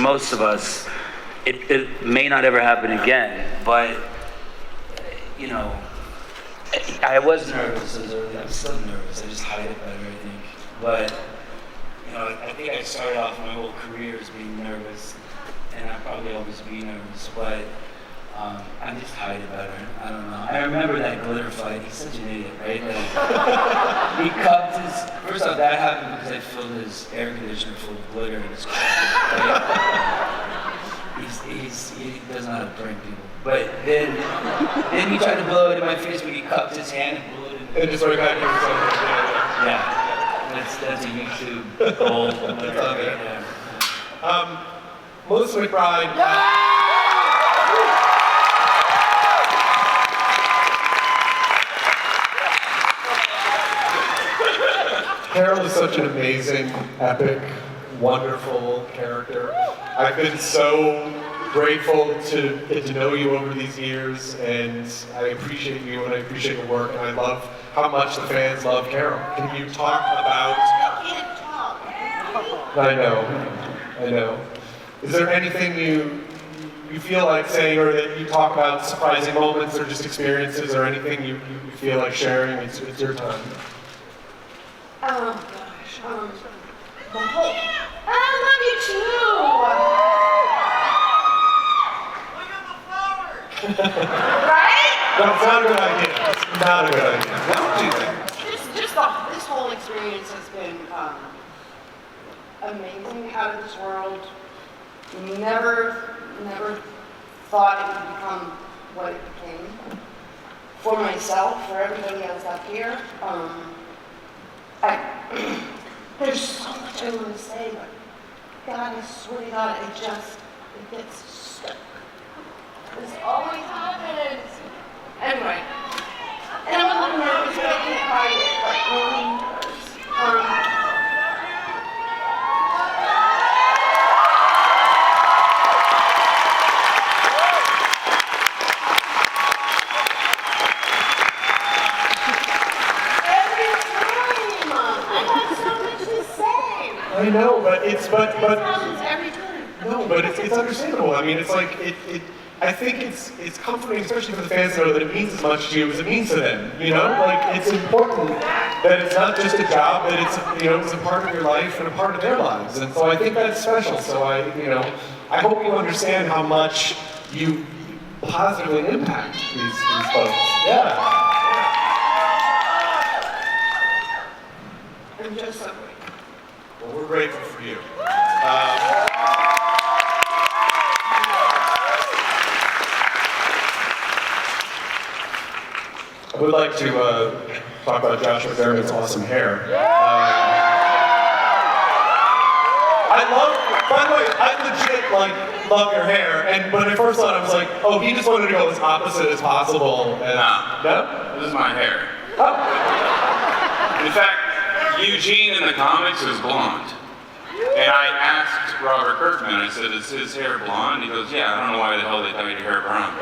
most of us, it may not ever happen again, but, you know, I was nervous as early. I'm still nervous. I just hide it better, I think. But, you know, I think I started off my whole career as being nervous, and I'll probably always be nervous, but I just hide it better. I don't know. I remember that glitter fight. He's such an idiot, right? Like, he cupped his... First off, that happened because I filled his air conditioner full of glitter in his car. Right? He doesn't know how to prank people. But then he tried to blow it in my face, but he cupped his hand and blew it in. And just right back into something. Yeah. That's a YouTube gold. Yeah. Melissa McBride. Carol is such an amazing, epic, wonderful character. I've been so grateful to get to know you over these years, and I appreciate you and I appreciate your work, and I love how much the fans love Carol. Can you talk about... I know. Is there anything you feel like saying, or that you talk about surprising moments or just experiences, or anything you feel like sharing? It's your time. The whole... I love you too! Right? No, it's not a good idea. It's not a good idea. What do you think? This whole experience has been amazing, out of this world. Never thought it would become what it became. For myself, for everybody else out here. There's so much I want to say, but God, I swear to God, it gets stuck. This always happens. Anyway, and I'm a little nervous, but I can hide it, like Noreen does. I know, but it's Every time. no, but it's understandable. I mean, it's like I think it's comforting, especially for the fans to know that it means as much to you as it means to them. You know, like it's important that it's not just a job, that it's it's a part of your life and a part of their lives, and so I think that's special. So I hope you understand how much you positively impact these folks. Yeah. I'm just so grateful. Well, we're grateful for you. I would like to talk about Joshua Garrett's awesome hair. By the way, I legit love your hair, but at first thought I was like, oh, he just wanted to go as opposite as possible. No? This is my hair. Oh. In fact, Eugene in the comics is blonde. And I asked Robert Kirkman, I said, is his hair blonde? He goes, yeah, I don't know why the hell they dyed your hair brown.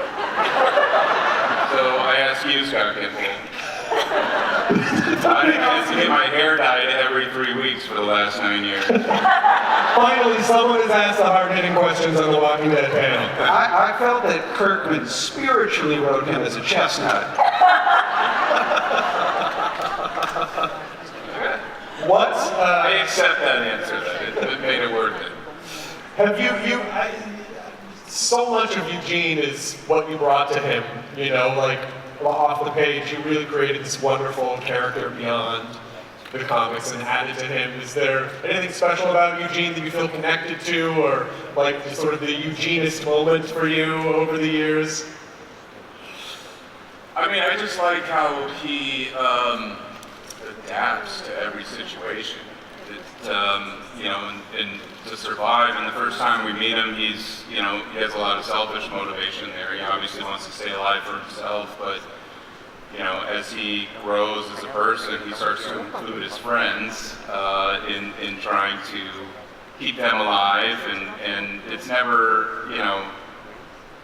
So I asked you, Scott Kimball. I had to get my hair dyed every 3 weeks for the last 9 years. Finally, someone has asked the hard-hitting questions on the Walking Dead panel. I felt that Kirkman spiritually wrote him as a chestnut. What? I accept that answer. It made it worth it. Have so much of Eugene is what you brought to him, like off the page. You really created this wonderful character beyond the comics and added to him. Is there anything special about Eugene that you feel connected to, or like sort of the Eugenist moment for you over the years? I mean, I just like how he adapts to every situation. And to survive. And the first time we meet him, he has a lot of selfish motivation there. He obviously wants to stay alive for himself, but as he grows as a person, he starts to include his friends in trying to keep them alive. And it's never,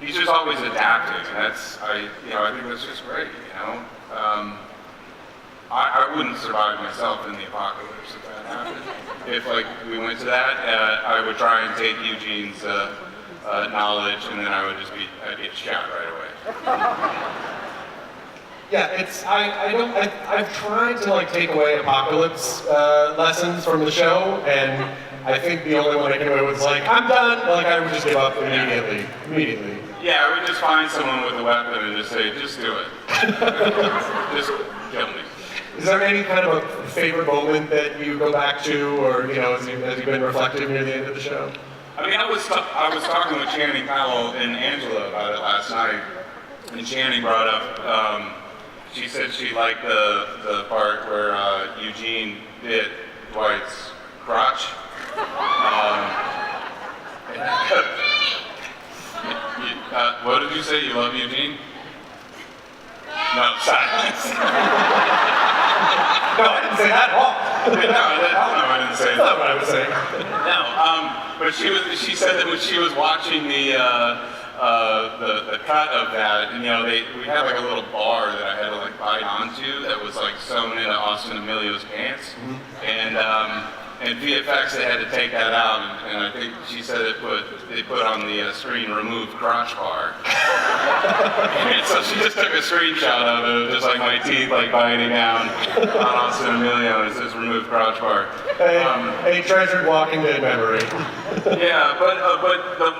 he's just always adapting. And I think that's just great. I wouldn't survive myself in the apocalypse if that happened. If like we went to that, I would try and take Eugene's knowledge, and then I'd get shot right away. Yeah, I've tried to like take away apocalypse lessons from the show, and I think the only one I came away with was like, I'm done. Like I would just give up immediately. Yeah, I would just find someone with a weapon and just say, just do it. Just kill me. Is there any kind of a favorite moment that you go back to, or as you've been reflective near the end of the show? I mean, I was talking with Channing Powell and Angela about it last night, and Channing brought up. She said she liked the part where Eugene bit Dwight's crotch. What did you say? You love Eugene? No, silence. No, I didn't say that at all. No, I didn't say that. That's not what I was saying. No, but she said that when she was watching the cut of that, and we had like a little bar that I had to like bite onto that was like sewn into Austin Emilio's pants, and VFX they had to take that out, and I think she said they put on the screen remove crotch bar. And so she just took a screenshot of it, just like my teeth like biting down on Austin Emilio, and it says remove crotch bar. A treasured Walking Dead memory. Yeah, but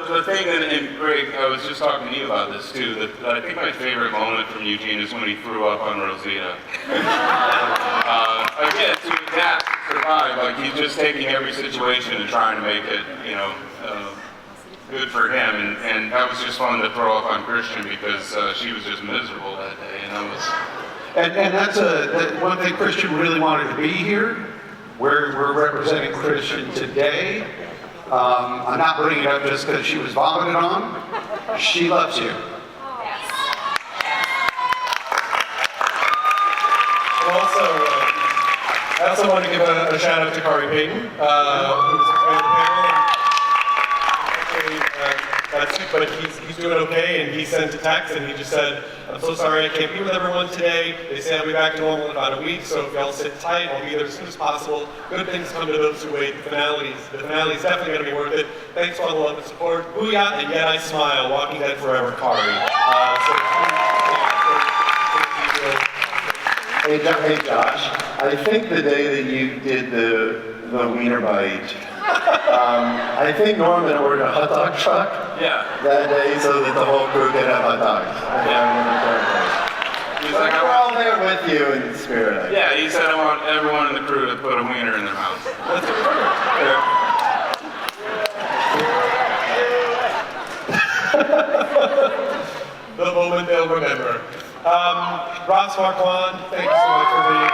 the thing that, and Greg, I was just talking to you about this too, that I think my favorite moment from Eugene is when he threw up on Rosita. Again, to adapt, to survive, like he's just taking every situation and trying to make it, good for him, and that was just fun to throw up on Christian because she was just miserable that day, and that was... And that's one thing Christian really wanted to be here. We're representing Christian today. I'm not bringing it up just because she was vomited on. She loves you. I also want to give a shout out to Kari Payton, who's on the panel. That's sick, but he's doing okay, and he sent a text and he just said, I'm so sorry I can't be with everyone today. They say I'll be back to normal in about a week, so if y'all sit tight, I'll be there as soon as possible. Good things come to those who wait. The finale's definitely going to be worth it. Thanks for all the love and support. Booyah, and yet I smile. Walking Dead forever, Kari. Hey Josh, I think the day that you did the wiener bite, I think Norman ordered a hot dog truck that day so that the whole crew could have hot dogs. He's like, we're all there with you in spirit. Yeah, he said I want everyone in the crew to put a wiener in their mouth. The moment they'll remember. Ross Marquand, thank you so much for being here.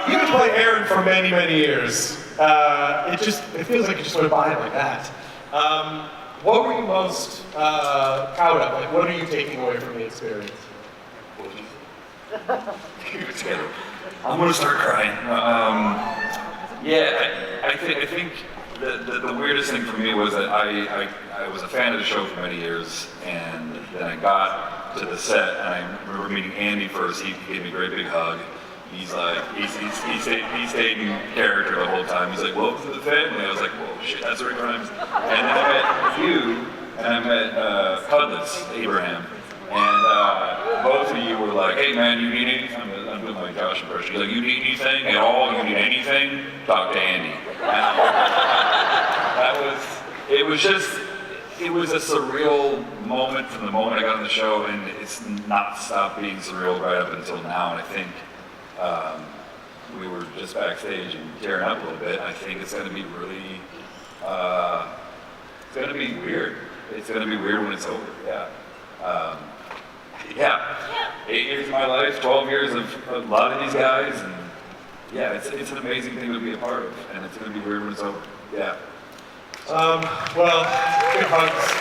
You can play Aaron for many, many years. It feels like it just went by like that. What were you most proud of? Like, what are you taking away from the experience? I'm gonna start crying. I think the weirdest thing for me was that I was a fan of the show for many years, and then I got to the set, and I remember meeting Andy first. He gave me a great big hug. He's like, he stayed in character the whole time. He's like, welcome to the family. I was like, whoa, shit, that's Rick Grimes. And then I met you, and I met Cudlitz, Abraham. And both of you were like, hey man, you need anything? I'm doing my Josh impression. He's like, you need anything at all? You need anything? Talk to Andy. It was a surreal moment from the moment I got on the show, and it's not stopped being surreal right up until now. And I think we were just backstage and tearing up a little bit. I think it's going to be really, it's going to be weird. It's going to be weird when it's over, yeah. 8 years of my life, 12 years of a lot of these guys, and yeah, it's an amazing thing to be a part of, and it's going to be weird when it's over, yeah. Well, big hugs.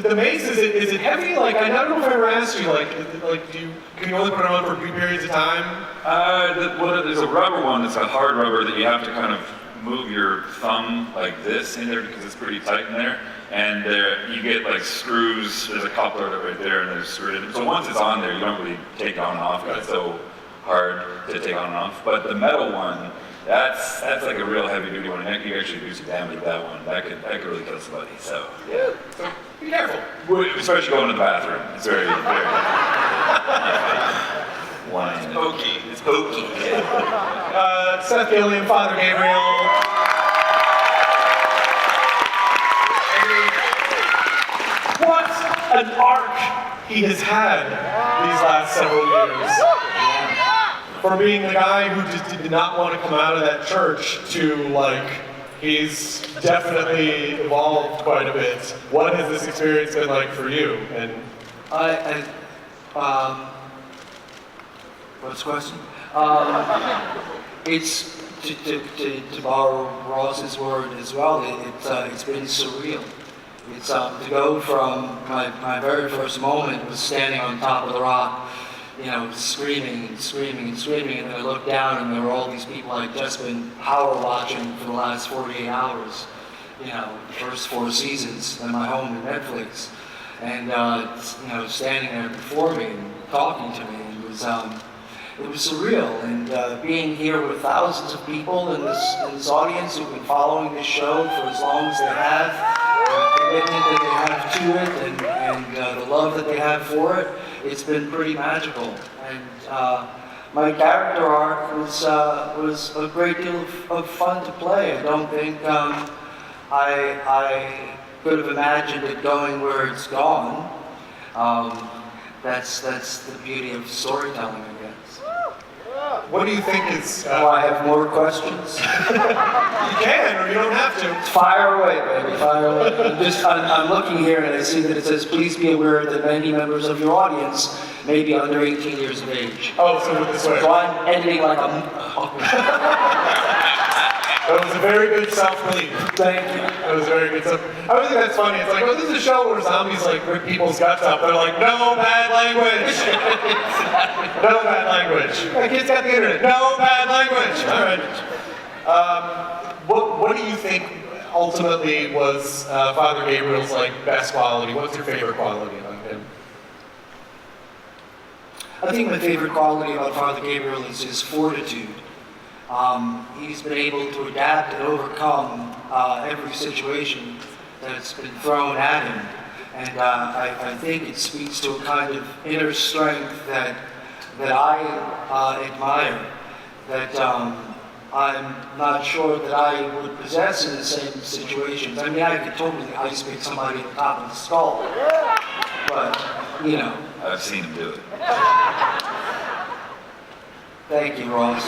The mace, is it heavy? Like, I don't know if I ever asked you, can you only put it on for brief periods of time? There's a rubber one that's a hard rubber that you have to kind of move your thumb like this in there because it's pretty tight in there, and you get like screws. There's a coupler right there, and there's screwed in. So once it's on there, you don't really take it on and off because it's so hard to take on and off. But the metal one, that's like a real heavy duty one. And you actually do some damage with that one. That could really kill somebody. So yeah, So be careful. especially going to the bathroom. It's very It's pokey. It's pokey. Seth Gilliam, Father Gabriel. What an arc he has had these last several years. From being the guy who just did not want to come out of that church to like, he's definitely evolved quite a bit. What has this experience been like for you? And what's the question? It's to borrow Ross's word as well. It's been surreal. It's to go from my very first moment was standing on top of the rock, you know, screaming and screaming and screaming, and then I looked down and there were all these people I'd just been power watching for the last 48 hours, you know, the first 4 seasons in my home to Netflix, and you know, standing there before me and talking to me, it was surreal, and being here with thousands of people in this audience who've been following this show for as long as they have, the commitment that they have to it, and the love that they have for it, it's been pretty magical. And my character arc was a great deal of fun to play. I don't think I could have imagined it going where it's gone. That's the beauty of storytelling, I guess. what do you think is... Do I have more questions? You can, or you don't have to. Fire away, baby, fire away. I'm looking here and I see that it says, please be aware that many members of your audience may be under 18 years of age. Oh, so with this way. So I'm editing like a... That was a very good self-belief. Thank you. That was very good stuff. I always think that's funny. It's like, oh, this is a show where zombies like rip people's guts out. They're like, no bad language. No bad language. My kids got the internet. No bad language. All right. What do you think ultimately was Father Gabriel's like best quality? What's your favorite quality about him? I think my favorite quality about Father Gabriel is his fortitude. He's been able to adapt and overcome every situation that's been thrown at him. And I think it speaks to a kind of inner strength that I admire, that I'm not sure that I would possess in the same situations. I mean, I could totally ice pick somebody at the top of the skull, but, you know. I've seen him do it. Thank you, Ross.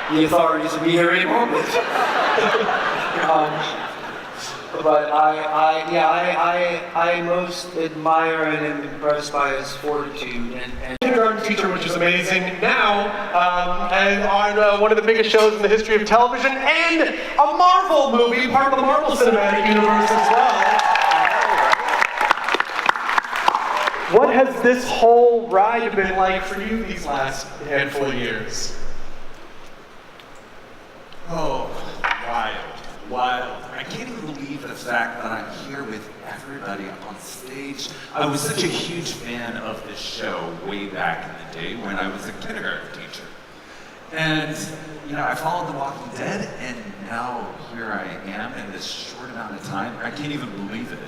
The authorities will be here any moment. But I most admire and am impressed by his fortitude and Kindergarten teacher, which is amazing. Now, and on one of the biggest shows in the history of television, and a Marvel movie, part of the Marvel Cinematic Universe as well. What has this whole ride been like for you these last handful of years? Oh, wild. I can't even believe the fact that I'm here with everybody on stage. I was such a huge fan of this show way back in the day when I was a kindergarten teacher. And, you know, I followed The Walking Dead, and now here I am in this short amount of time. I can't even believe it.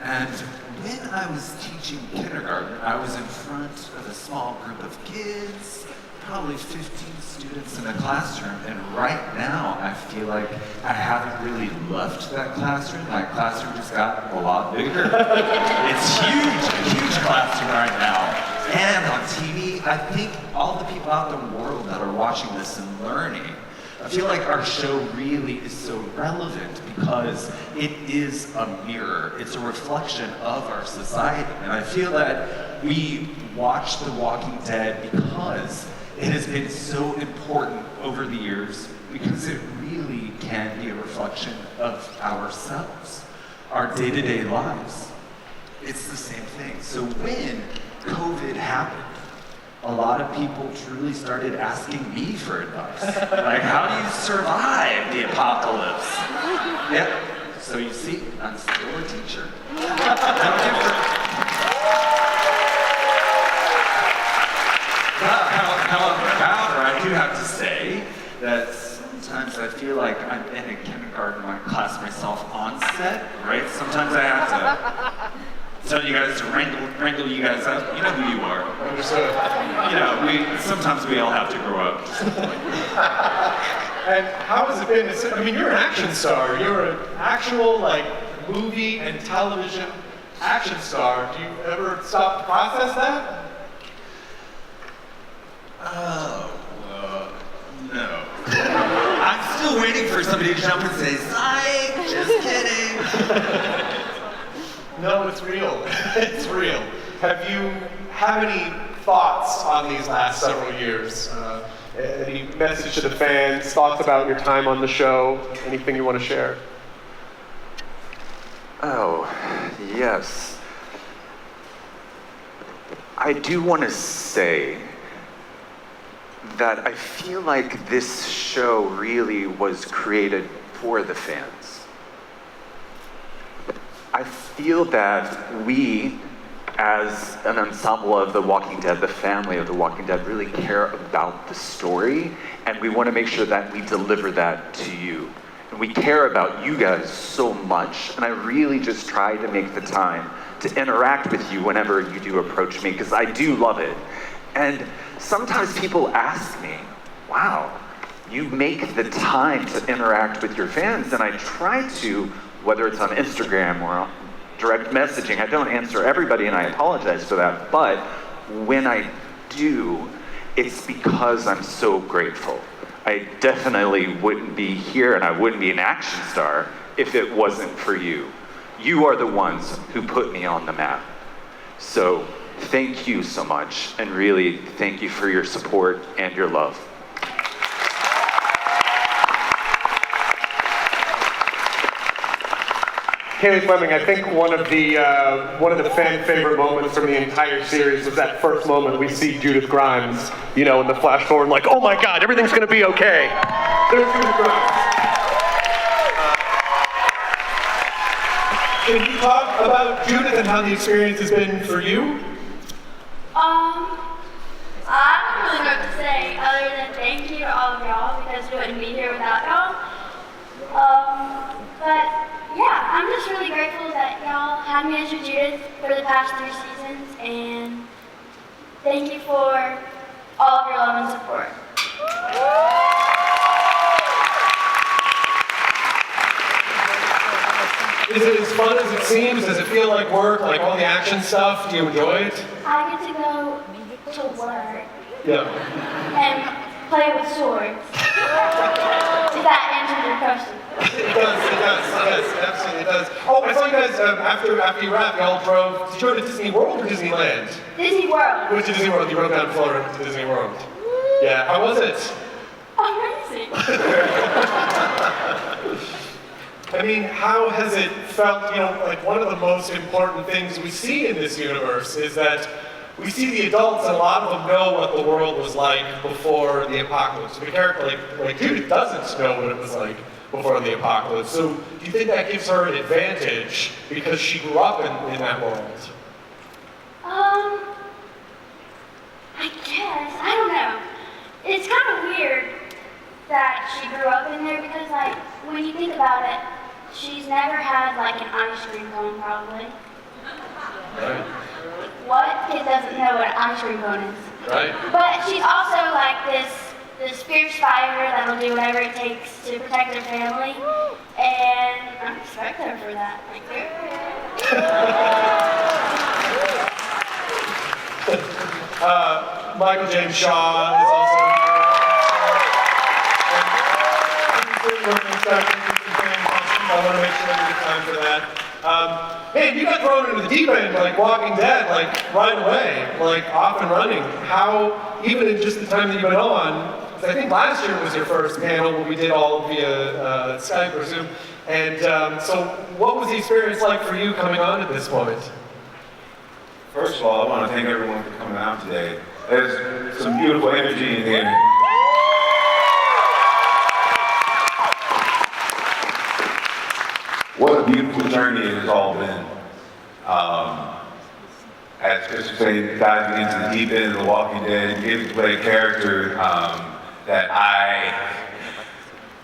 And when I was teaching kindergarten, I was in front of a small group of kids, probably 15 students in a classroom, and right now I feel like I haven't really left that classroom. My classroom just got a lot bigger. It's huge, a huge classroom right now. And on TV, I think all the people out in the world that are watching this and learning, I feel like our show really is so relevant because it is a mirror. It's a reflection of our society. And I feel that we watch The Walking Dead because it has been so important over the years, because it really can be a reflection of ourselves, our day-to-day lives. It's the same thing. So when COVID happened, a lot of people truly started asking me for advice. Like, how do you survive the apocalypse? Yep. So you see, I'm still a teacher. No different. However, I do have to say that sometimes I feel like I'm in a kindergarten class myself on set, right? Sometimes I have to tell you guys to wrangle you guys up. You know who you are. You know, sometimes we all have to grow up. And how has it been? I mean, you're an action star. You're an actual, like, movie and television action star. Do you ever stop to process that? No. I'm still waiting for somebody to jump and say, "Psych, just kidding." No, it's real. It's real. Have you had any thoughts on these last several years? Any message to the fans? Thoughts about your time on the show? Anything you want to share? Oh, yes. I do want to say that I feel like this show really was created for the fans. I feel that we, as an ensemble of The Walking Dead, the family of The Walking Dead, really care about the story, and we want to make sure that we deliver that to you. And we care about you guys so much, and I really just try to make the time to interact with you whenever you do approach me, because I do love it. And sometimes people ask me, wow, you make the time to interact with your fans, and I try to, whether it's on Instagram or direct messaging. I don't answer everybody, and I apologize for that, but when I do, it's because I'm so grateful. I definitely wouldn't be here, and I wouldn't be an action star if it wasn't for you. You are the ones who put me on the map. So thank you so much, and really thank you for your support and your love. Kaylee Fleming, I think one of the fan favorite moments from the entire series was that first moment we see Judith Grimes, you know, in the flash forward, like, oh my God, everything's gonna be okay. There's Judith Grimes. Can you talk about Judith and how the experience has been for you? I don't really know what to say other than thank you to all of y'all, because we wouldn't be here without y'all. But yeah, I'm just really grateful that y'all had me as your Judith for the past 3 seasons, and thank you for all of your love and support. Is it as fun as it seems? Does it feel like work, like all the action stuff? Do you enjoy it? I get to go to work Yeah. and play with swords. If that answers your question. It does, yes, absolutely it does. Oh, I saw you guys, after you wrapped, y'all drove, did you go to Disney World or Disneyland? Disney World. You went to Disney World, you rode down Florida to Disney World. Yeah, how was it? Amazing. I mean, how has it felt, you know, like one of the most important things we see in this universe is that we see the adults, and a lot of them know what the world was like before the apocalypse. The character like Judith doesn't know what it was like before the apocalypse. So do you think that gives her an advantage because she grew up in that world? I guess. I don't know. It's kind of weird that she grew up in there because, like, when you think about it, she's never had, like, an ice cream cone, probably. Right. What kid doesn't know what an ice cream cone is? Right. But she's also, like, this fierce fighter that'll do whatever it takes to protect her family. And I respect her for that. Like, Michael James Shaw is also here. I want to make sure we get time for that. Hey, you got thrown into the deep end like Walking Dead, like right away, like off and running. How, even in just the time that you've been on, 'cause I think last year was your first panel where we did all via Skype or Zoom. And so what was the experience like for you coming on at this point? First of all, I want to thank everyone for coming out today. There's some beautiful energy in here. What a beautiful journey it has all been. As Christian said, diving into the deep end of The Walking Dead, getting to play a character that I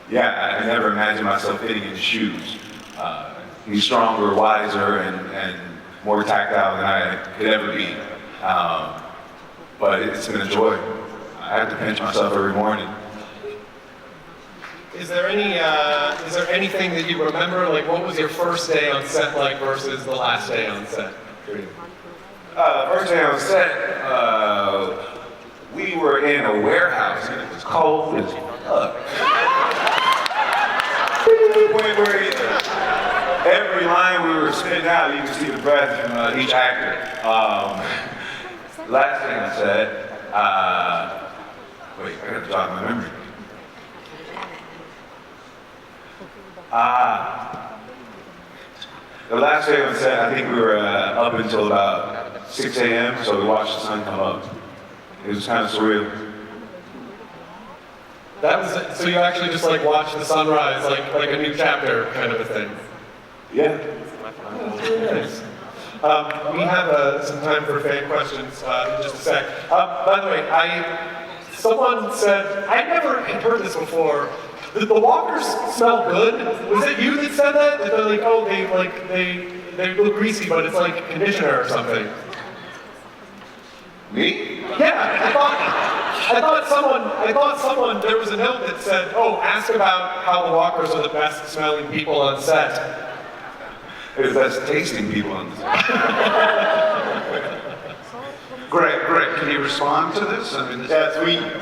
never imagined myself fitting in his shoes. He's stronger, wiser, and more tactile than I could ever be. But it's been a joy. I have to pinch myself every morning. Is there anything that you remember? Like, what was your first day on set like versus the last day on set for you? First day on set, we were in a warehouse and it was cold as fuck. To the point where every line we were spitting out, you could see the breath from each actor. Last thing I said, wait, I gotta jog my memory. The last day on set, I think we were up until about 6 a.m., so we watched the sun come up. It was kind of surreal. That was so you actually just like watched the sunrise, like a new chapter kind of a thing. Yeah. That's really nice. We have some time for fan questions in just a sec. By the way, someone said, I never had heard this before. Did the walkers smell good? Was it you that said that? That they're like, oh, they look greasy, but it's like conditioner or something. Me? Yeah, I thought someone, there was a note that said, oh, ask about how the walkers are the best smelling people on set. They're the best tasting people on set. Greg, can you respond to this? I mean, Yes,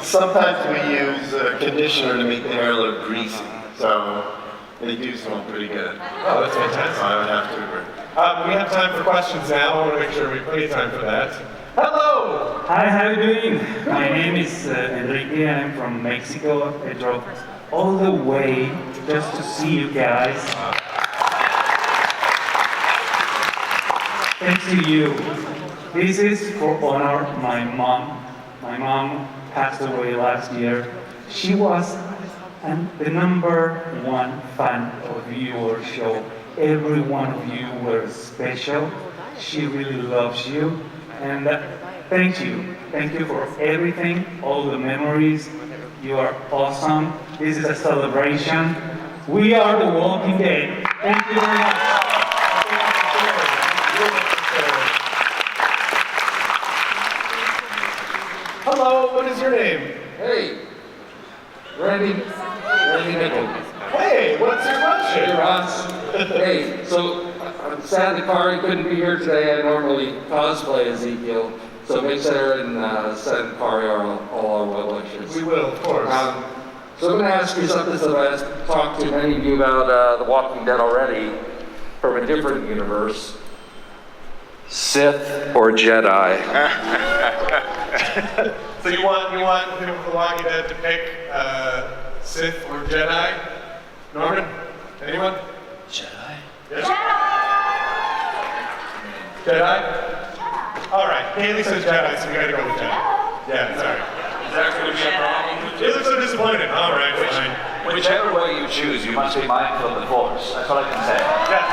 sometimes we use conditioner to make the hair look greasy, so they do smell pretty good. Oh, that's fantastic. So I would have to agree. We have time for questions now. I want to make sure we have plenty of time for that. Hello! Hi, how are you doing? My name is Enrique. I'm from Mexico. I drove all the way just to see you guys. Thanks to you. This is for honor my mom. My mom passed away last year. She was the #1 fan of your show. Every one of you were special. She really loves you. And thank you. Thank you for everything, all the memories. You are awesome. This is a celebration. We are The Walking Dead. Thank you very much. Hello, what is your name? Hey, Randy Nickel. Hey, what's your question? Hey, Ross. Hey, so I'm sad that Kari couldn't be here today. I normally cosplay Ezekiel, so make sure and send Kari all our well wishes. We will, of course. So I'm going to ask you something that I've talked to many of you about The Walking Dead already from a different universe. Sith or Jedi? So you want people from The Walking Dead to pick Sith or Jedi? Norman? Anyone? Jedi. Yes? Jedi? All right. Haley says Jedi, so we gotta go with Jedi. Yeah, sorry. Is that going to be a problem? You look so disappointed. All right, fine. Whichever way you choose, you must be mindful of the Force. That's all I can say. Yes.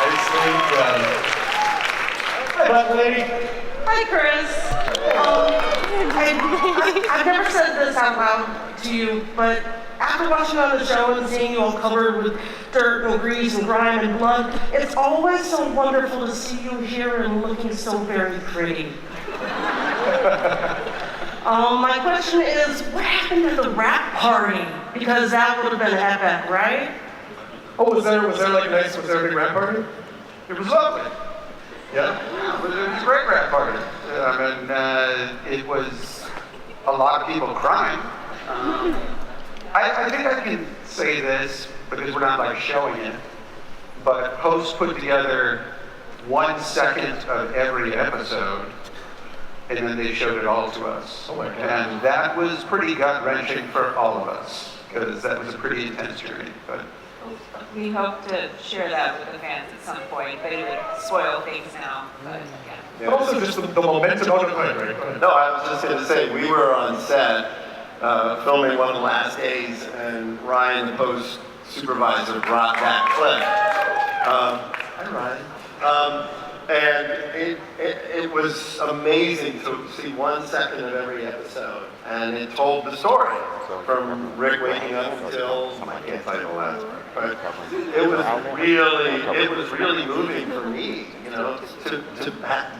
Nicely done. Hi, Black Lady. Hi, Chris. I've never said this out loud to you, but after watching on the show and seeing you all covered with dirt and grease and grime and blood, it's always so wonderful to see you here and looking so very pretty. My question is, what happened at the wrap party? Because that would have been epic, right? Oh, was there like nice? Was there a big wrap party? it was lovely. Yeah. Yeah, it was a great rap party. I mean, it was a lot of people crying. I think I can say this because we're not like showing it, but hosts put together 1 second of every episode, and then they showed it all to us. Oh my God. And that was pretty gut-wrenching for all of us, because that was a pretty intense journey. But we hope to share that with the fans at some point, but it would spoil things now. But yeah. But also just the momentum. Oh, go ahead. No, I was just going to say, we were on set filming one of the last days, and Ryan, the post supervisor, brought that clip. Hi, Ryan. And it was amazing to see 1 second of every episode, and it told the story from Rick waking up until I can't tell you the last part, but it was really moving for me, you know, to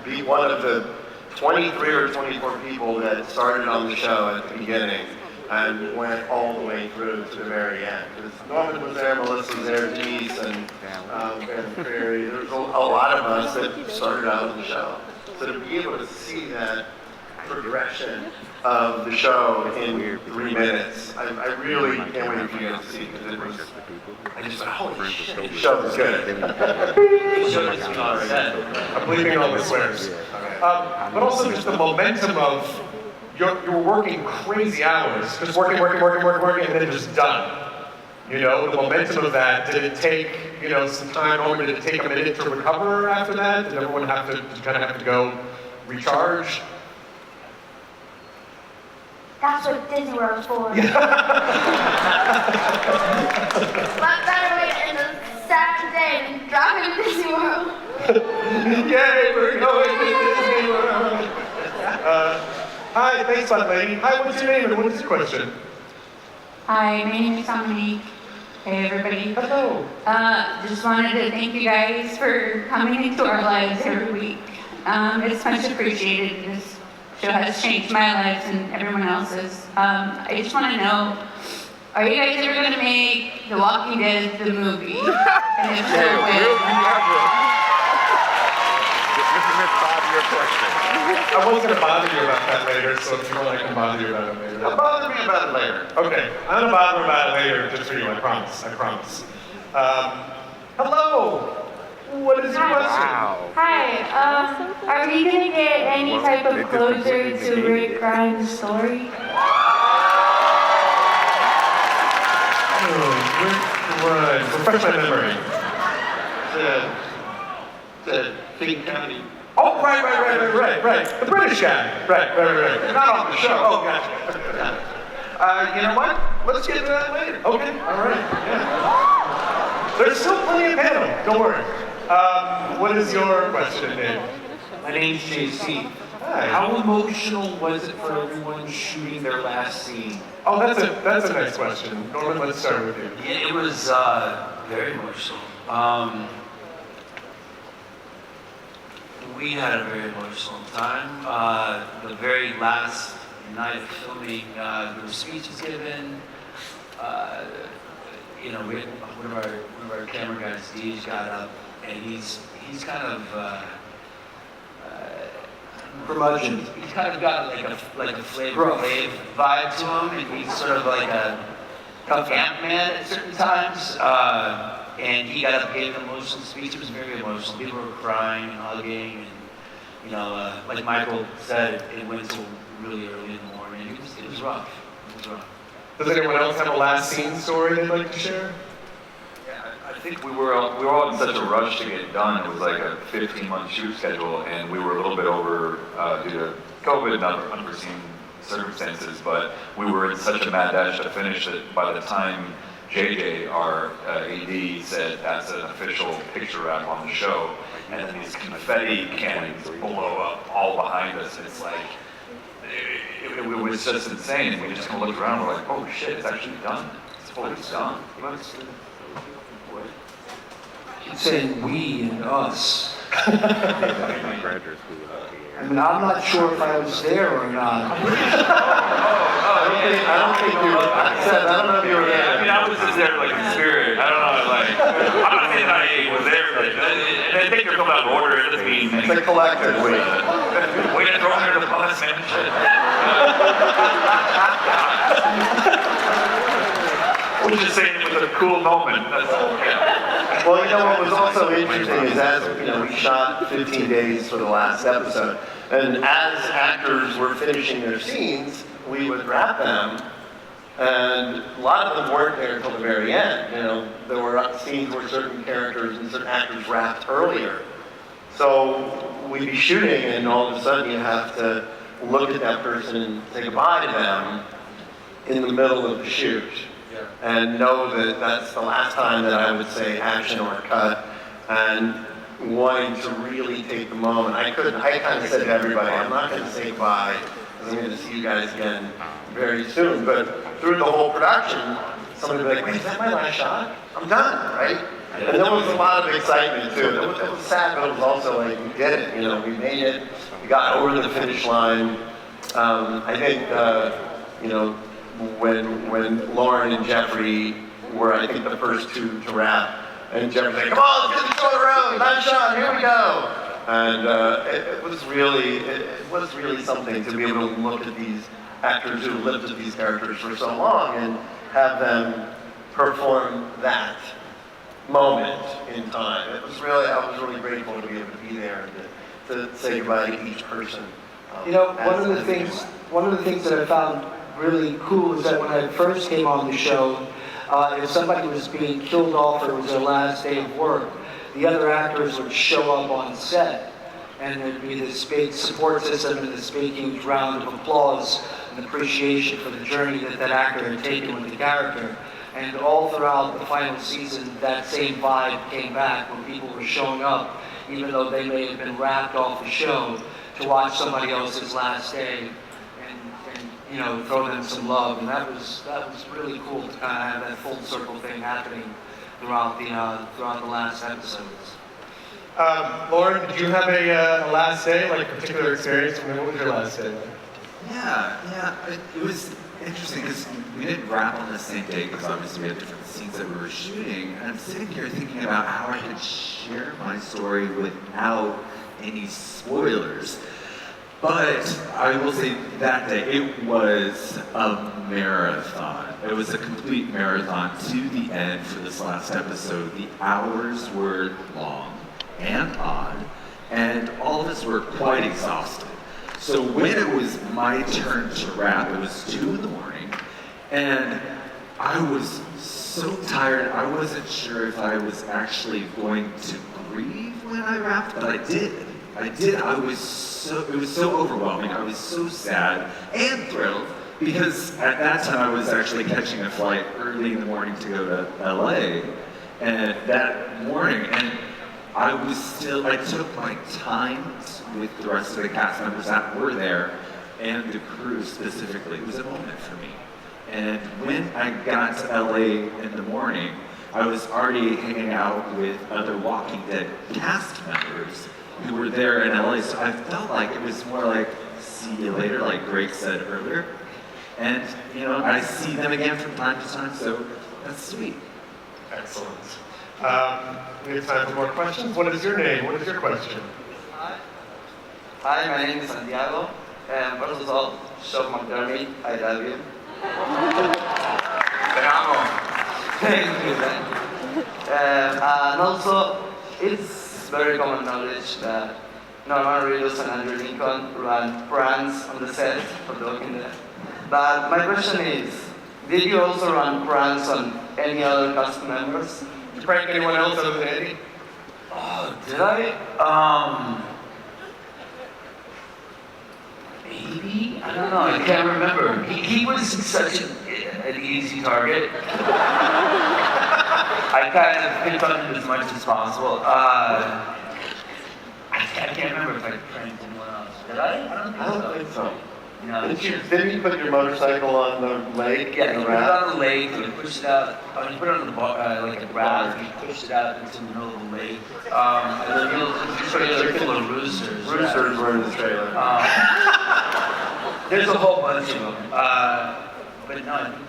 be one of the 23 or 24 people that started on the show at the beginning and went all the way through to the very end. Because Norman was there, Melissa was there, Denise, and Ben Prairie. There was a lot of us that started out on the show. So to be able to see that progression of the show in 3 minutes, I really can't wait for you guys to see, because it was, I just went, holy shit, the show was good. The show is good. I'm bleeping all the swears. But also just the momentum of you're working crazy hours, just working, and then just done. You know, the momentum of that, did it take, you know, some time, or did it take a minute to recover after that? Did everyone have to go recharge? That's what Disney World's for. What better way to end a sad day than dropping Disney World? Yay, we're going to Disney World. Hi, thanks, fun lady. Hi, what's your name and what's your question? Hi, my name is Dominique. Hey, everybody. Hello. Just wanted to thank you guys for coming into our lives every week. It's much appreciated. This show has changed my life and everyone else's. I just want to know, are you guys ever going to make The Walking Dead the movie? And if so, when? I was going to bother you about that later, so if you want, I can bother you about it later. Bother me about it later. Okay, I'm going to bother about it later just for you, I promise. Hello! What is your question? Hi, are we going to get any type of closure to Rick Grimes' story? Oh, Rick Grimes. Refresh my memory. The King County. Oh, right. The British guy. Right. Not on the show. Oh, gotcha. You know what? Let's get to that later. Okay, all right. Yeah. There's still plenty of panel. Don't worry. What is your question, Dave? My name's JC. Hi. How emotional was it for everyone shooting their last scene? Oh, that's a nice question. Norman, let's start with you. Yeah, it was very emotional. We had a very emotional time. The very last night of filming, there were speeches given. You know, one of our camera guys, Deej, got up, and he's kind of Promotion. He's kind of got like a Flavor Flav vibe to him, and he's sort of like a camp man at certain times. And he got up and gave an emotional speech. It was very emotional. People were crying and hugging, and you know, like Michael said, it went till really early in the morning. It was rough. Does anyone else have a last scene story they'd like to share? I think we were all in such a rush to get it done. It was like a 15-month shoot schedule, and we were a little bit over due to COVID and other unforeseen circumstances. But we were in such a mad dash to finish that by the time JJ, our AD, said that's an official picture wrap on the show, and then these confetti cannons blow up all behind us. It's like it was just insane. We just kind of looked around. We're like, oh shit, it's actually done. It's fully done. He's saying we and us. I mean, I'm not sure if I was there or not. I don't think you were. I don't know if you were there. I mean, I was just there like in spirit. I don't know, like, I'm not saying I was there, but I think you're coming out of order. It doesn't mean it's a collective way. Way to throw me under the bus, man. Shit. I was just saying it was a cool moment. That's all. Yeah. Well, you know what was also interesting is as we shot 15 days for the last episode, and as actors were finishing their scenes, we would wrap them, And a lot of them weren't there until the very end. You know, there were scenes where certain characters and certain actors rapped earlier. So we'd be shooting, and all of a sudden you have to look at that person and say goodbye to them in the middle of the shoot. And know that that's the last time that I would say action or cut, and wanting to really take the moment. I kind of said to everybody, I'm not going to say goodbye, because I'm going to see you guys again very soon. But through the whole production, somebody would be like, wait, is that my last shot? I'm done, right? And there was a lot of excitement too. It was sad, but it was also like, we did it, you know, we made it, we got over the finish line. I think, you know, when Lauren and Jeffrey were, I think, the first two to rap, and Jeffrey's like, come on, let's get this on the road, last shot, here we go. And it was really something to be able to look at these actors who lived with these characters for so long and have them perform that moment in time. I was really grateful to be able to be there and to say goodbye to each person. You know, one of the things that I found really cool is that when I first came on the show, if somebody was being killed off or it was their last day of work, the other actors would show up on set, and there'd be this big support system and this big huge round of applause and appreciation for the journey that that actor had taken with the character. And all throughout the final season, that same vibe came back when people were showing up, even though they may have been wrapped off the show, to watch somebody else's last day and you know, throw them some love. And that was really cool to kind of have that full circle thing happening throughout the last episodes. Lauren, did you have a last day, like a particular experience? I mean, what was your last day like? Yeah, it was interesting because we didn't wrap on the same day because obviously we had different scenes that we were shooting. And I'm sitting here thinking about how I could share my story without any spoilers. But I will say that day, it was a marathon. It was a complete marathon to the end for this last episode. The hours were long and odd, and all of us were quite exhausted. So when it was my turn to wrap, it was 2 in the morning, and I was so tired, I wasn't sure if I was actually going to breathe when I wrapped, but I did. It was so overwhelming. I was so sad and thrilled because at that time I was actually catching a flight early in the morning to go to LA. And that morning, and I took my time with the rest of the cast members that were there and the crew specifically. It was a moment for me. And when I got to LA in the morning, I was already hanging out with other Walking Dead cast members who were there in LA, so I felt like it was more like, see you later, like Greg said earlier. And, you know, I see them again from time to time, so that's sweet. Excellent. We have time for more questions. What is your name? What is your question? Hi, my name is Santiago, and first of all, Sean McDermott, I love you. Thank you. And also, it's very common knowledge that Norman Reedus and Andrew Lincoln ran pranks on the set for The Walking Dead. But my question is, did you also run pranks on any other cast members? Did you prank anyone else other than Andy? Oh, did I? Maybe? I don't know, I can't remember. He was such an easy target. I kind of picked on him as much as possible. I can't remember if I pranked anyone else. Did I? I don't think so. No, Didn't you put your motorcycle on the lake? Yeah, you put it on the lake, and you push it out. You put it on the like a raft, and you push it out into the middle of the lake. And the trailer full of roosters. Roosters were in the trailer. There's a whole bunch of them. But no, I think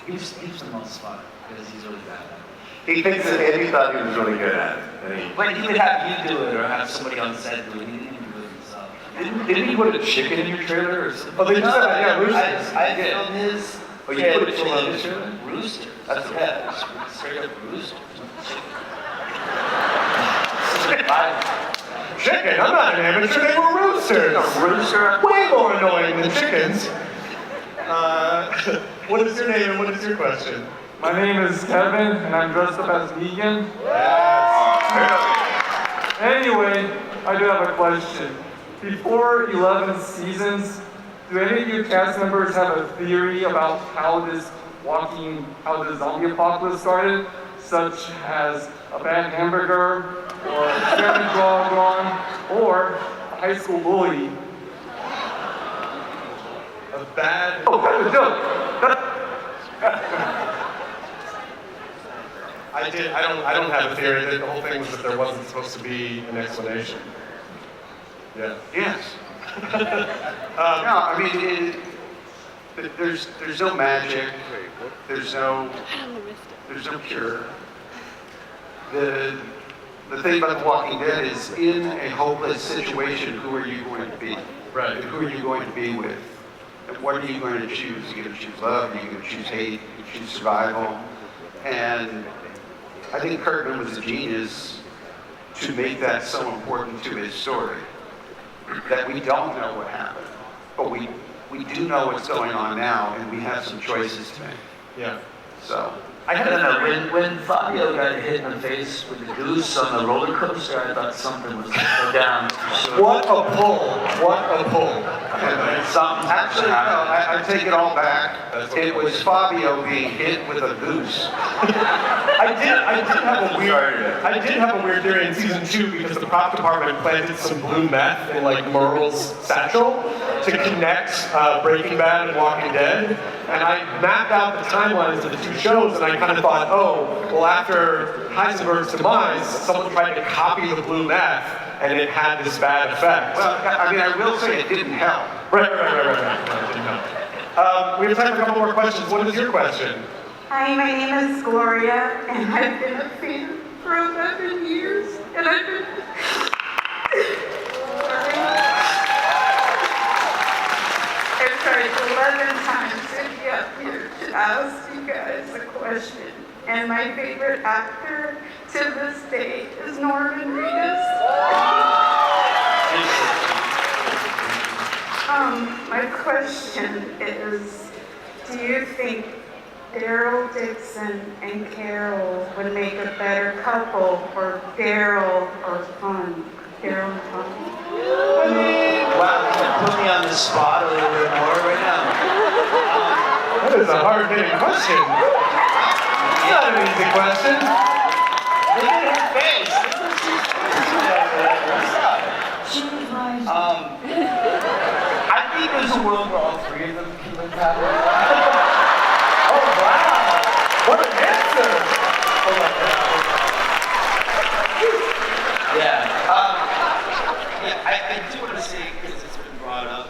he was the most fun because he's really bad at it. He thinks that Andy thought he was really good at it. But he would have you do it or have somebody on set do it. He didn't even do it himself. Didn't he put a chicken in your trailer or something? Oh, they just yeah, roosters. I filmed his. Oh, you put a chicken in his trailer? Roosters. That's Straight up roosters. Chicken? I'm not an amateur. They were roosters. A rooster. Way more annoying than chickens. What is your name and what is your question? My name is Kevin, and I'm dressed up as vegan. Anyway, I do have a question. Before 11 seasons, do any of you cast members have a theory about how the zombie apocalypse started, such as a bad hamburger, or a salmon gone, or a high school bully? A bad... Oh, that was a joke! I don't have a theory. The whole thing was that there wasn't supposed to be an explanation. Yeah. Yes. No, I mean, there's no magic. There's no cure. The thing about The Walking Dead is, in a hopeless situation, who are you going to be? Right. And who are you going to be with? And what are you going to choose? Are you going to choose love? Are you going to choose hate? Are you going to choose survival? And I think Kirkman was a genius to make that so important to his story. That we don't know what happened, but we do know what's going on now, and we have some choices to make. Yeah. So. I don't know, when Fabio got hit in the face with the goose on the roller coaster, I thought something was going to go down. Sure. What a pull! What a pull! Actually, no, I take it all back. It was Fabio being hit with a goose. I did have a weird theory in season 2 because the prop department planted some blue meth in like Merle's satchel to connect Breaking Bad and Walking Dead. And I mapped out the timelines of the two shows, and I kind of thought, oh, well, after Heisenberg's demise, someone tried to copy the blue meth, and it had this bad effect. Well, I mean, I will say it didn't help. Right. It didn't help. We have time for a couple more questions. What is your question? Hi, my name is Gloria, and I've been a fan for 11 years, and I've been... I'm sorry, 11 times to get here to ask you guys a question. And my favorite actor to this day is Norman Reedus. My question is, do you think Daryl Dixon and Carol would make a better couple, or Daryl or Tom? Daryl and Tom? Wow, you can put me on the spot a little bit more right now. That is a hard-hitting question. It's not an easy question. Look at her face. I think there's a world where all three of them can live happily. Oh, wow. What an answer. Oh, my God. I do want to say, because it's been brought up,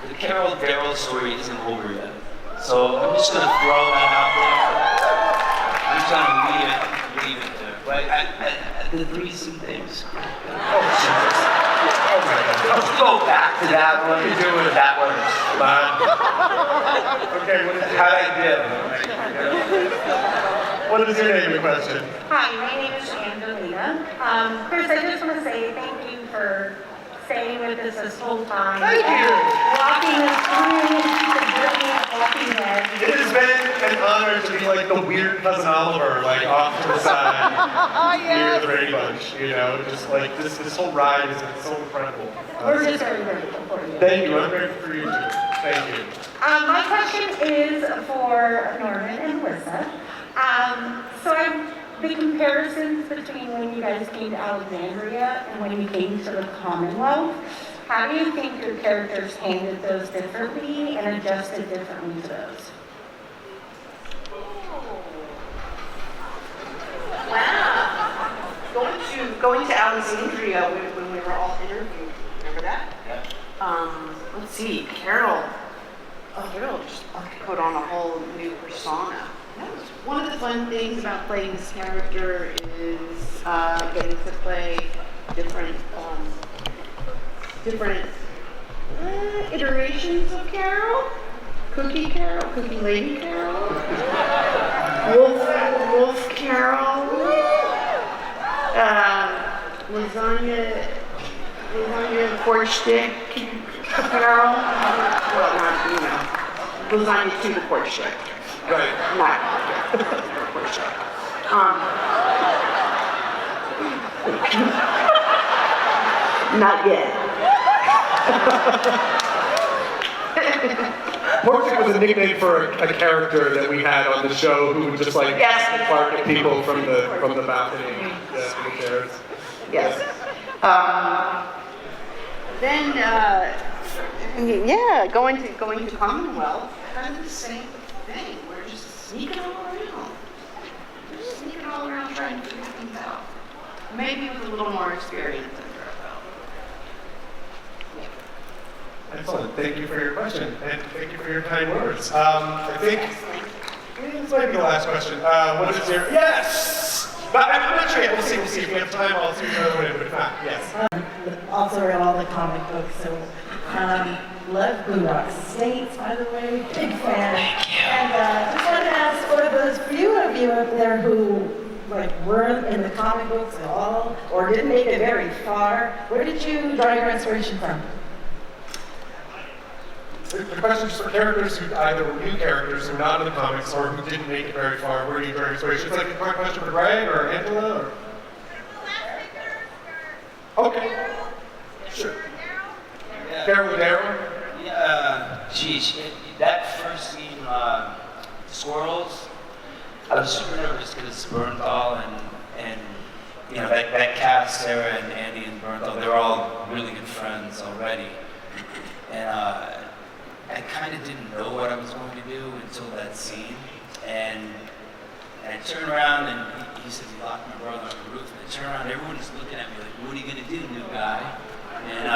the Carol Daryl story isn't over yet. So I'm just going to throw that out there. I'm just going to leave it there. But the threesome things. Oh, Jesus. Oh, my God. Let's go back to that one. You do it. That works. Okay, how'd I do? What is your name and question? Hi, my name is Angelina. Chris, I just want to say thank you for staying with us this whole time. Thank you. Walking us through the journey of Walking Dead. It has been an honor to be like the weird cousin Oliver, like off to the side near the Brady Bunch, you know, just like this whole ride has been so incredible. We're just very grateful for you. Thank you. I'm grateful for you too. Thank you. My question is for Norman and Melissa. The comparisons between when you guys came to Alexandria and when you came to the Commonwealth, how do you think your characters handled those differently and adjusted differently to those? Wow. Going to Alexandria when we were all interviewed. Remember that? Yeah. Let's see, Carol. Oh, Carol just put on a whole new persona. That was one of the fun things about playing this character is getting to play different iterations of Carol. Cookie Carol, Cookie Lady Carol, Wolf Carol, lasagna porch stick Carol. Well, not, lasagna to the portrait. Right. Not the portrait. Not yet. Portrait was a nickname for a character that we had on the show who would just like fart at people from the balcony, from the chairs. Yes. Then, yeah, going to Commonwealth, kind of the same thing. We're just sneaking all around. We're just sneaking all around trying to figure things out. Maybe with a little more experience under our belt. Excellent. Thank you for your question, and thank you for your kind words. I think this might be the last question. What is your yes? But I'm not sure yet. We'll see. If we have time, I'll see another way. But if not, yes. Also read all the comic books, so love Blue Rock States, by the way, big fan. And just wanted to ask for those few of you up there who weren't in the comic books at all, or didn't make it very far, where did you draw your inspiration from? The question is for characters who either were new characters who were not in the comics or who didn't make it very far. Where do you draw your inspiration? It's like a quick question for Greg or Angela? Or? Okay. Sure. Daryl? Yeah, geez, that first scene, Squirrels, I was super nervous because Bernthal and you know, that cast, Sarah and Andy and Bernthal, they were all really good friends already. And I kind of didn't know what I was going to do until that scene. And I turned around and he said he locked my brother on the roof. And I turned around, everyone's looking at me like, what are you going to do, new guy? And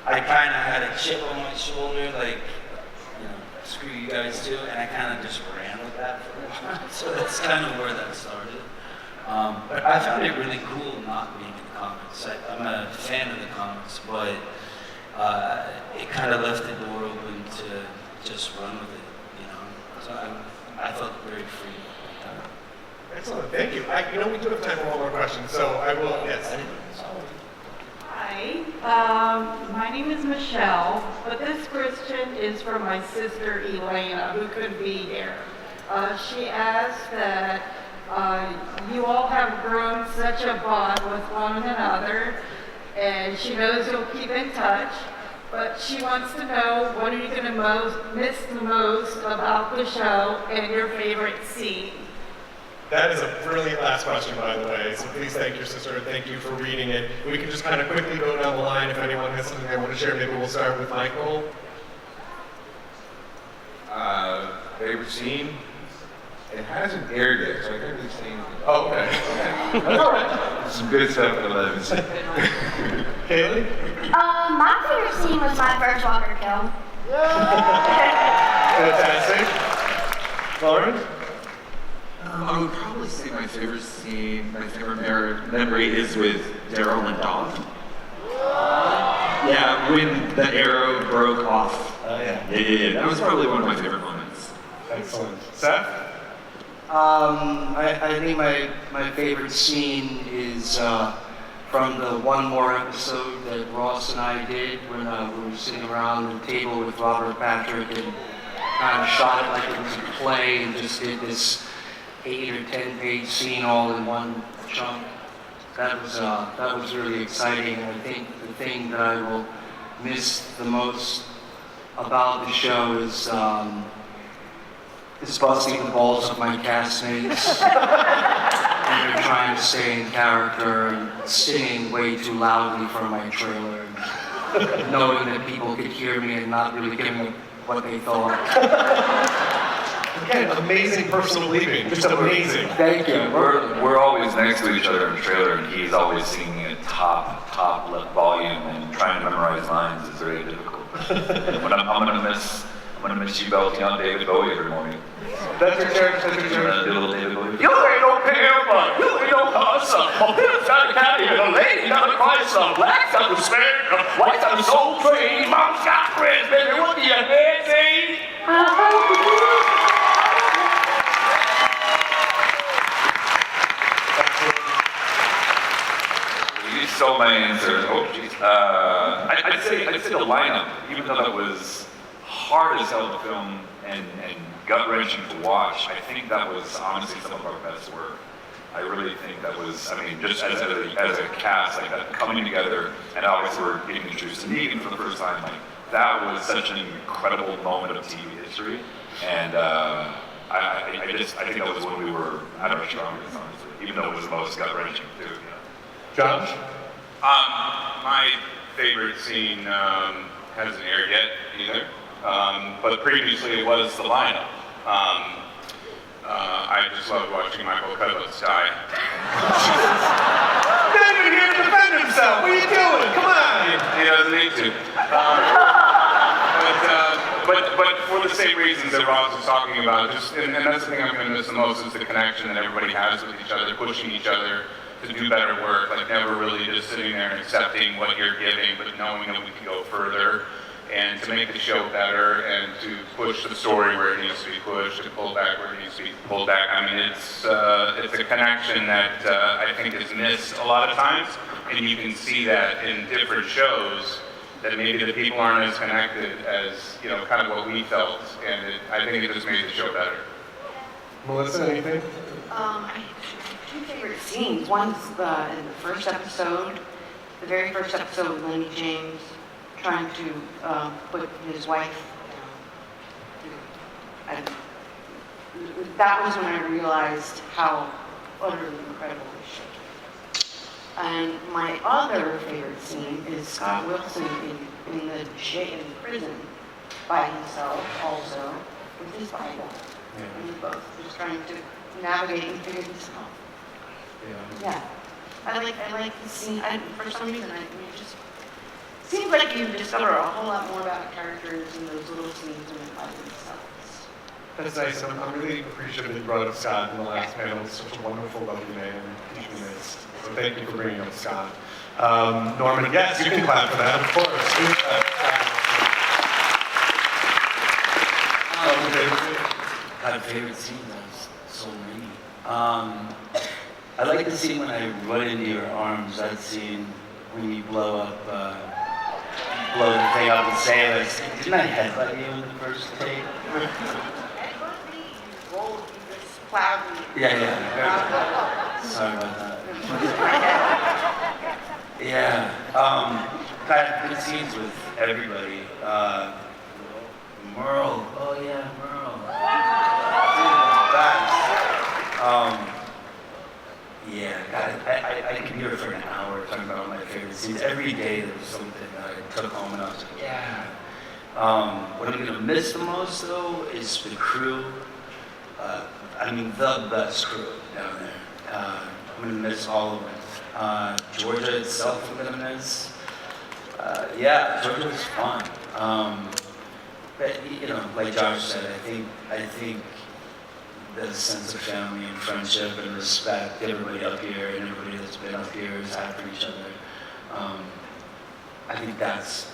I kind of had a chip on my shoulder, like, you know, screw you guys too. And I kind of just ran with that for a while. So that's kind of where that started. But I found it really cool not being in the comics. I'm a fan of the comics, but it kind of left the door open to just run with it, you know. So I felt very free at that time. Excellent, thank you. You know, we do have time for one more question, so I will, yes. Hi, my name is Michelle, but this question is from my sister Elena, who could be here. She asked that you all have grown such a bond with one another, and she knows you'll keep in touch, but she wants to know what are you going to miss the most about the show and your favorite scene? That is a brilliant last question, by the way, so please thank your sister and thank you for reading it. We can just kind of quickly go down the line if anyone has something they want to share. Maybe we'll start with Michael. Favorite scene? It hasn't aired yet, so I can't really say anything. Oh, okay. That's all right. Some good stuff that I haven't seen. Kaylee? My favorite scene was my first Walker kill. Fantastic. Lauren? I would probably say my favorite scene, my favorite memory is with Daryl and Dawn. Yeah, when the arrow broke off. Oh, yeah. Yeah. That was probably one of my favorite moments. Excellent. Seth? I think my favorite scene is from the one more episode that Ross and I did when we were sitting around the table with Robert Patrick and kind of shot it like it was a play and just did this 8 or 10 page scene all in one chunk. That was really exciting, and I think the thing that I will miss the most about the show is busting the balls of my castmates. And they're trying to stay in character and singing way too loudly for my trailer, and knowing that people could hear me and not really giving them what they thought. Again, amazing personal believing. Just amazing. Thank you. We're always next to each other in the trailer, and he's always singing at top volume, and trying to memorize lines is very difficult. But I'm gonna miss you belting on David Bowie every morning. That's your church. That's your church. Do a little David Bowie. You ain't no pimp, you ain't no hustler. A pimp's got a caddy and a lady got a Chrysler. Black's got the spare, white's got the soul train. Mom's got friends, baby, what do you head say? You stole my answer. Oh, jeez. I'd say the lineup, even though that was hard as hell to film and gut-wrenching to watch. I think that was honestly some of our best work. I really think that was, I mean, just as a cast, like that coming together, and obviously we're getting introduced to Negan for the first time, like that was such an incredible moment of TV history. And I think that was when we were at our strongest, honestly, even though it was the most gut-wrenching too. You know? Josh? My favorite scene hasn't aired yet either, but previously it was the lineup. I just love watching Michael Cudlitz die. David here to defend himself. What are you doing? Come on. He doesn't need to. But for the same reasons that Ross was talking about, just and that's the thing I'm going to miss the most is the connection that everybody has with each other, pushing each other to do better work, like never really just sitting there and accepting what you're giving, but knowing that we can go further and to make the show better and to push the story where it needs to be pushed, to pull back where it needs to be pulled back. I mean, it's a connection that I think is missed a lot of times, and you can see that in different shows that maybe the people aren't as connected as, you know, kind of what we felt, and I think it just made the show better. Melissa, anything? I have two favorite scenes. One's in the first episode, the very first episode with Lenny James trying to put his wife down. That was when I realized how utterly incredible this show is. And my other favorite scene is Scott Wilson in the prison by himself, also with his Bible. And he's both just trying to navigate and figure this out. Yeah. I like the scene. For some reason, it just seems like you discover a whole lot more about characters in those little scenes when they by themselves. That's nice. I'm really appreciative that you brought up Scott in the last panel. He's such a wonderful, lovely man. He's missed. So thank you for bringing up Scott. Norman, yes, you can clap for that, of course. I have a favorite scene that was so many. I like the scene when I run into your arms, that scene when you blow the thing up and say, didn't I headbutt you in the first take? Yeah. Sorry about that. Yeah. I had good scenes with everybody. Merle. Oh yeah, Merle. Yeah, God, I could be here for an hour talking about all my favorite scenes. Every day there was something that I took home and I was like, yeah. What I'm gonna miss the most though is the crew. I mean, the best crew down there. I'm gonna miss all of them. Georgia itself, I'm gonna miss. Yeah, Georgia was fun. But you know, like Josh said, I think the sense of family and friendship and respect everybody up here and everybody that's been up here has had for each other. I think that's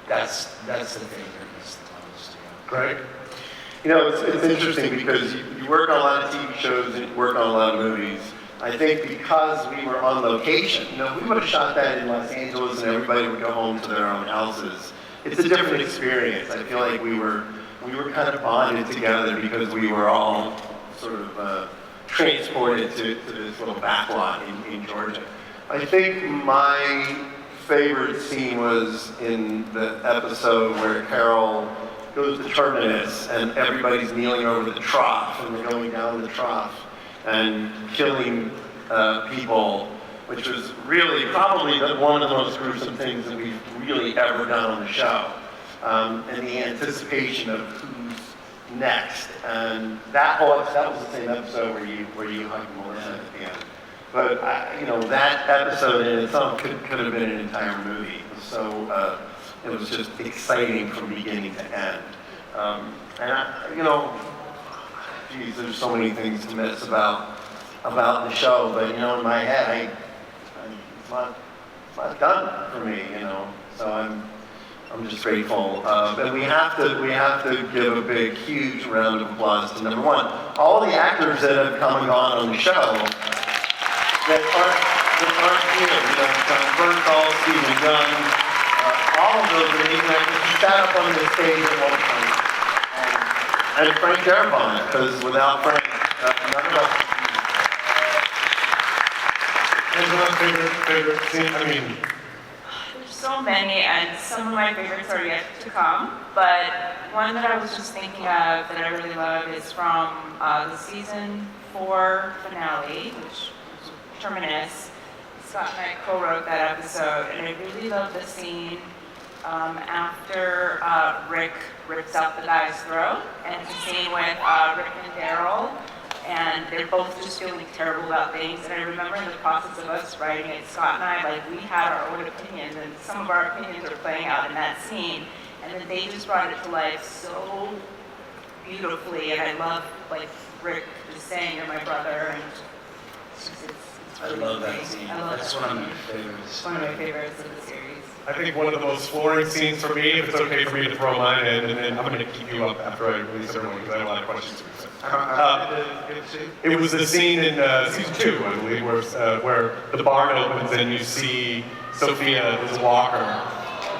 the thing that is the most. Greg? You know, it's interesting because you work on a lot of TV shows and you work on a lot of movies. I think because we were on location, you know, we would have shot that in Los Angeles and everybody would go home to their own houses. It's a different experience. I feel like we were kind of bonded together because we were all sort of transported to this little backlot in Georgia. I think my favorite scene was in the episode where Carol goes to Terminus and everybody's kneeling over the trough and they're going down the trough and killing people, which was really probably one of the most gruesome things that we've really ever done on the show. And the anticipation of who's next. And that was the same episode where you hugged Melissa at the end. But that episode in itself could have been an entire movie. So it was just exciting from beginning to end. Geez, there's so many things to miss about the show. But in my head, it's not done for me. So I'm just grateful. But we have to give a big, huge round of applause to number one, all the actors that have come and gone on the show that aren't here. John Bernthal, Stephen Gunn, all of those amazing actors who sat up on the stage at one point. And Frank Darabont, because without Frank, none of us. Angela's favorite scene, I mean, There's so many, and some of my favorites are yet to come, but one that I was just thinking of that I really love is from the season 4 finale, which was Terminus. Scott and I co-wrote that episode, and I really love the scene after Rick rips out the guy's throat, and it's a scene with Rick and Daryl, and they're both just feeling terrible about things. And I remember in the process of us writing it, Scott and I, like, we had our own opinions, and some of our opinions are playing out in that scene, and then they just brought it to life so beautifully. And I love, like, Rick just saying, "You're my brother," and it's just, I love that scene. I love That's that. one of my favorites. It's one of my favorites of the series. I think one of the most flooring scenes for me, if it's okay for me to throw mine in, and then I'm going to keep you up after I release everyone because I have a lot of questions for you. It was the scene in season 2, I believe, where the barn opens and you see Sophia as a walker.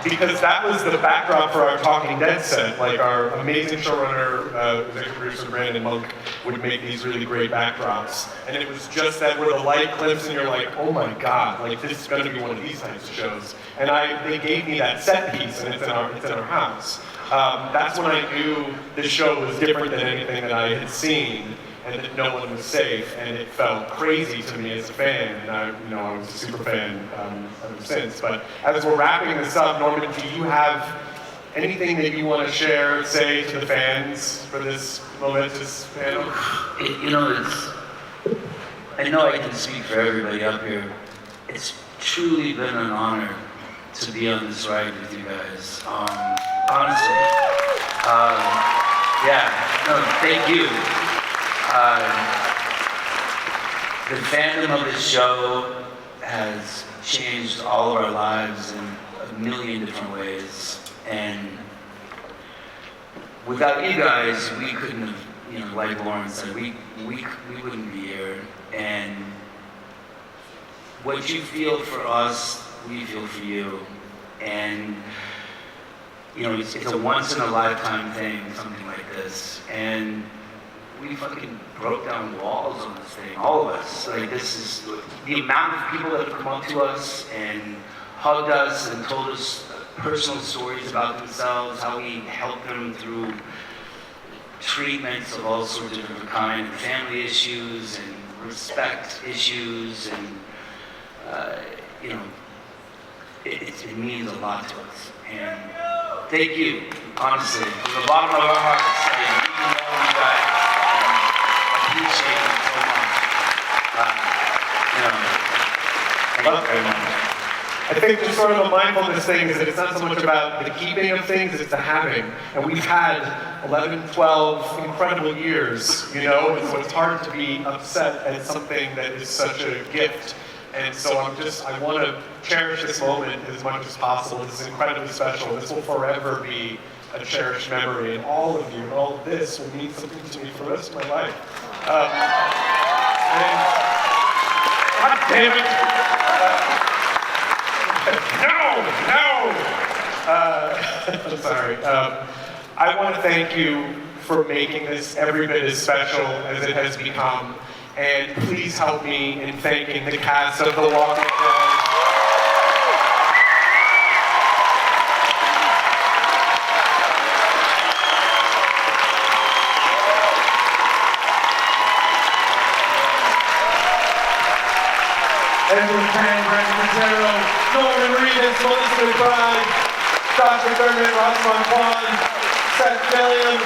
Because that was the backdrop for our Talking Dead set. Like, our amazing showrunner, executive producer Brandon Monk, would make these really great backdrops. And it was just that where the light clips and you're like, oh my God, like, this is going to be one of these types of shows. And they gave me that set piece, and it's in our house. That's when I knew this show was different than anything that I had seen, and that no one was safe, and it felt crazy to me as a fan, and I was a super fan ever since. But as we're wrapping this up, Norman, do you have anything that you want to share, say to the fans for this momentous panel? I know I can speak for everybody up here. It's truly been an honor to be on this ride with you guys. Honestly. Thank you. The fandom of this show has changed all of our lives in a million different ways. And without you guys, we couldn't have, like Lauren said, we wouldn't be here. And what you feel for us, we feel for you. And it's a once in a lifetime thing, something like this. And we fucking broke down walls on this thing, all of us. Like, this is the amount of people that have come up to us and hugged us and told us personal stories about themselves, how we helped them through treatments of all sorts of different kinds, and family issues and respect issues, and it means a lot to us. And thank you, honestly, from the bottom of our hearts. And we know you guys. Appreciate it so much. Thank you very much. I think just sort of a mindfulness thing is that it's not so much about the keeping of things, it's the having. And we've had 11, 12 incredible years, and so it's hard to be upset at something that is such a gift. And so I want to cherish this moment as much as possible. This is incredibly special. This will forever be a cherished memory, and all of you and all of this will mean something to me for the rest of my life. God damn it! No! I'm sorry. I want to thank you for making this every bit as special as it has become, and please help me in thanking the cast of The Walking Dead. Edward Pan, Brandon Montero, Norman Reedus, Melissa McBride, Josh McDermott, Ross Monquan, Seth Gilliam,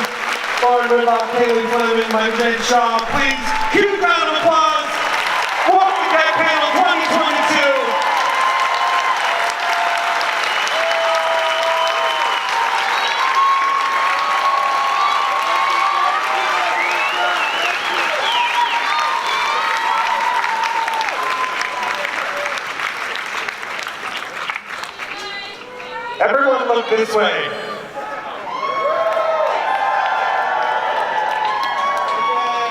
Lauren Ridlock, Haley Fleming, Mike J. Shaw. Please, huge round of applause. Walking Dead Panel 2022. Everyone look this way.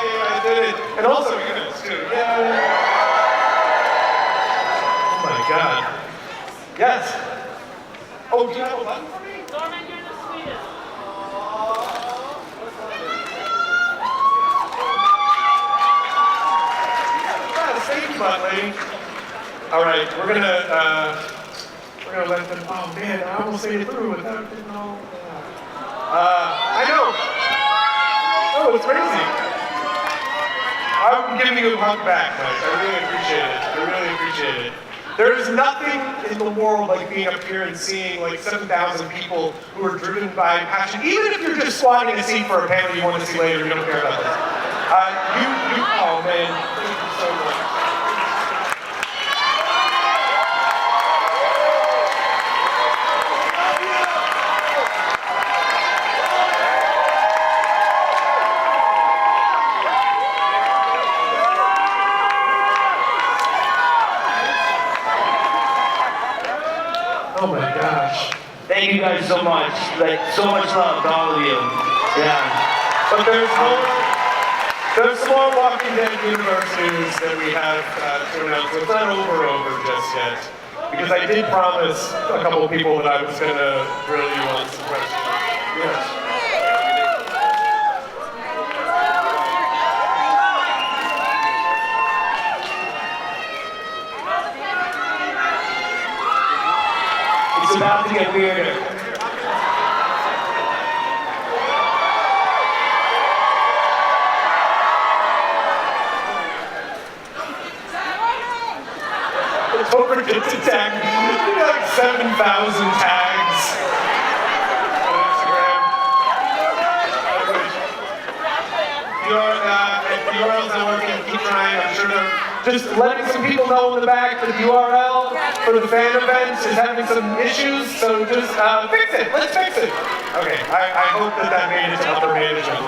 Yay, I did it. And also you guys too. Yay. Oh my God. Yes. Oh, do you have a button for me? Norman, you're the sweetest. Thank you, butt lady. All right, we're gonna let them. Oh man, I almost made it through without getting all. I know. Oh, it's crazy. I'm giving you a hug back, Mike. I really appreciate it. I really appreciate it. There is nothing in the world like being up here and seeing like 7,000 people who are driven by passion. Even if you're just squatting a seat for a panel you want to see later, you don't care about this. Oh man, thank you so much. Oh my gosh. Thank you guys so much. Like, so much love to all of you. Yeah. But there's some more Walking Dead universe news that we have to announce. It's not over just yet. Because I did promise a couple of people that I was going to drill you on some questions. Yes. It's about to get weirder. It's over to tag. Like 7,000 tags on Instagram. If the URL's not working, keep trying. I'm sure they're just letting some people know in the back that the URL for the fan event is having some issues, so just fix it. Let's fix it. Okay, I hope that made it to upper management.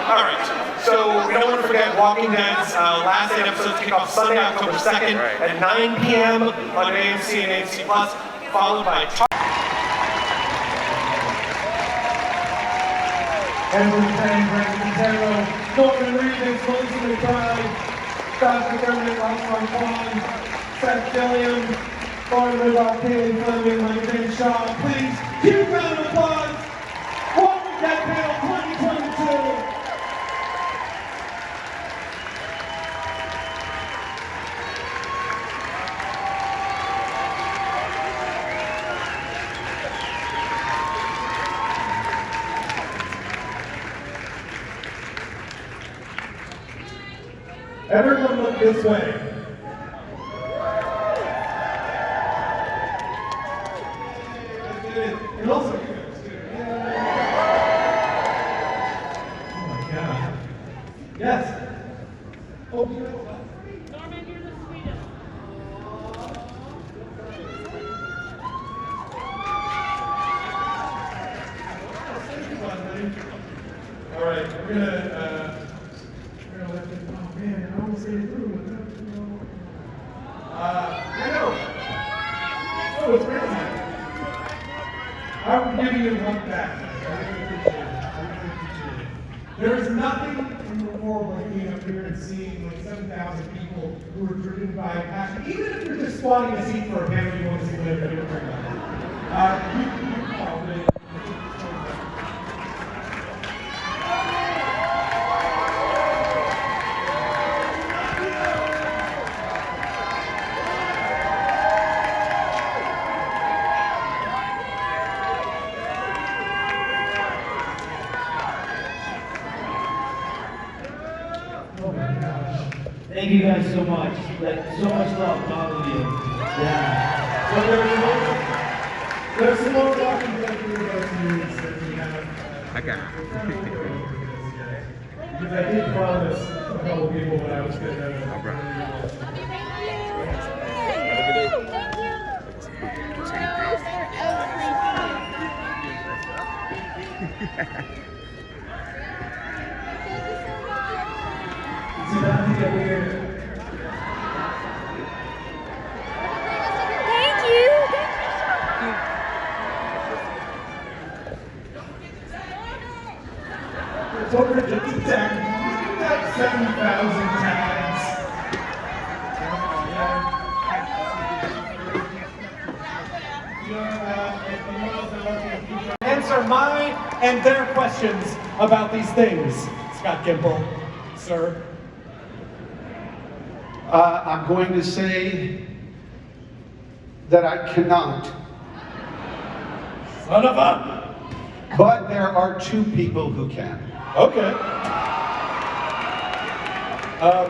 All right, so we don't want to forget Walking Dead's last 8 episodes kick off Sunday, October 2nd at 9 p.m. on AMC and AMC Plus, followed by Edward Payne, Brandon Montero, Norman Reeves, Melissa McBride, Josh McDermott, Ross Kwan, Seth Gilliam, Lauren Rudolph, Haley Fleming, Mike Van Shaw. Please, huge round of applause. Walking Dead Panel 2022. Everyone look this way. And also, oh my God. Yes. Oh, you know what? Norman, you're the sweetest. All right, we're gonna let them. Oh man, I almost made it through. I know. Oh, it's crazy. I'm giving you one back. I really appreciate it. There is nothing in the world like being up here and seeing like 7,000 people who are driven by passion. Even if you're just squatting a seat for a panel you want to see later, you don't care about it. Thank you guys so much. Like, so much love to all of you. Yeah. So there's some more Walking Dead universe news that we have. Okay. Because I did promise a couple people that I was going to. It's about to get weird. Thank you. It's over to 10. 7,000 tags. answer my and their questions about these things. Scott Gimple, sir. I'm going to say that I cannot. Son of a... But there are two people who can. Okay.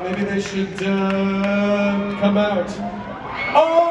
Maybe they should come out. Oh!